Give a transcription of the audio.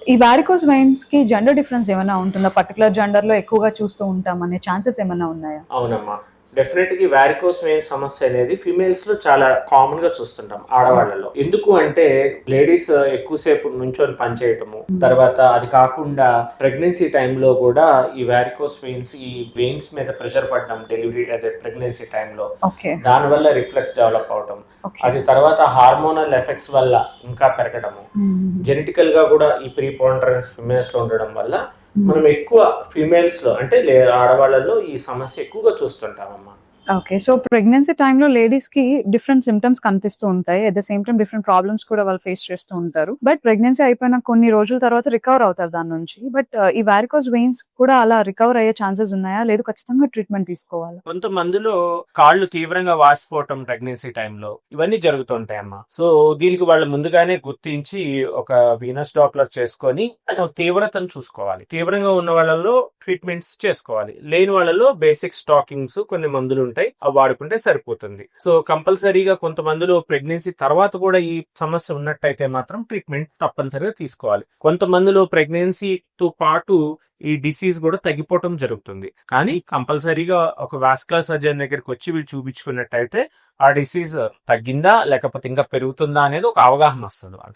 ఈ varicose veins కి gender difference ఏమైనా ఉంటుందా? పర్టికులర్ జెండర్ లో ఎక్కువగా చూస్తూ ఉంటాం అనే ఛాన్సెస్ ఏమైనా ఉన్నాయా? అవునమ్మా. డెఫినెట్‌గా వారికోస్ వెయిన్ సమస్య అనేది ఫీమేల్స్‌లో చాలా కామన్‌గా చూస్తుంటాం ఆడవాళ్ళలో. ఎందుకు అంటే లేడీస్ ఎక్కువ సేపు నుంచొని పని చేయటము, తర్వాత అది కాకుండా ప్రెగ్నెన్సీ టైంలో కూడా ఈ వారికోస్ వెయిన్స్ ఈ వెయిన్స్ మీద ప్రెషర్ పడడం డెలివరీ అదే ప్రెగ్నెన్సీ టైంలో ఓకే. దానివల్ల రిఫ్లెక్స్ డెవలప్ అవటం, ఓకే. అది తర్వాత హార్మోనల్ ఎఫెక్ట్స్ వల్ల ఇంకా పెరగడము, జెనెటికల్ గా కూడా ఈ ప్రీపాండరెన్స్ ఫిమేల్స్ లో ఉండడం వల్ల మనం ఎక్కువ ఫీమేల్స్ లో అంటే ఆడవాళ్ళలో ఈ సమస్య ఎక్కువగా చూస్తుంటామమ్మా. ఓకే. సో ప్రెగ్నెన్సీ టైంలో లేడీస్ కి డిఫరెంట్ సింప్టమ్స్ కనిపిస్తూ ఉంటాయి. At the same time different problems కూడా వాళ్ళు ఫేస్ చేస్తూ ఉంటారు. బట్ ప్రెగ్నెన్సీ అయిపోయిన కొన్ని రోజుల తర్వాత రికవర్ అవుతారు దాని నుంచి. బట్ ఈ వారికోస్ వెయిన్స్ కూడా అలా రికవర్ అయ్యే ఛాన్సెస్ ఉన్నాయా? లేదు ఖచ్చితంగా ట్రీట్మెంట్ తీసుకోవాలా? కొంతమందిలో కాళ్ళు తీవ్రంగా వాసిపోవటం ప్రెగ్నెన్సీ టైంలో ఇవన్నీ జరుగుతుంటాయమ్మా. సో దీనికి వాళ్ళు ముందుగానే గుర్తించి ఒక వీనస్ డాప్లర్ చేసుకొని తీవ్రతను చూసుకోవాలి. తీవ్రంగా ఉన్న వాళ్ళలో ట్రీట్మెంట్స్ చేసుకోవాలి. లేని వాళ్ళలో బేసిక్ స్టాకింగ్స్ కొన్ని మందులు ఉంటాయి, అవి వాడుకుంటే సరిపోతుంది. సో కంపల్సరీగా కొంతమందిలో ప్రెగ్నెన్సీ తర్వాత కూడా ఈ సమస్య ఉన్నట్టయితే మాత్రం ట్రీట్మెంట్ తప్పనిసరిగా తీసుకోవాలి. కొంతమందిలో ప్రెగ్నెన్సీతో పాటు ఈ డిసీజ్ కూడా తగ్గిపోవటం జరుగుతుంది. కానీ కంపల్సరీగా ఒక వాస్కులర్ సర్జన్ దగ్గరికి వచ్చి వీళ్ళు చూపించుకున్నట్టయితే ఆ డిసీజ్ తగ్గిందా లేకపోతే ఇంకా పెరుగుతుందా అనేది ఒక అవగాహన వస్తుంది వాళ్ళకి.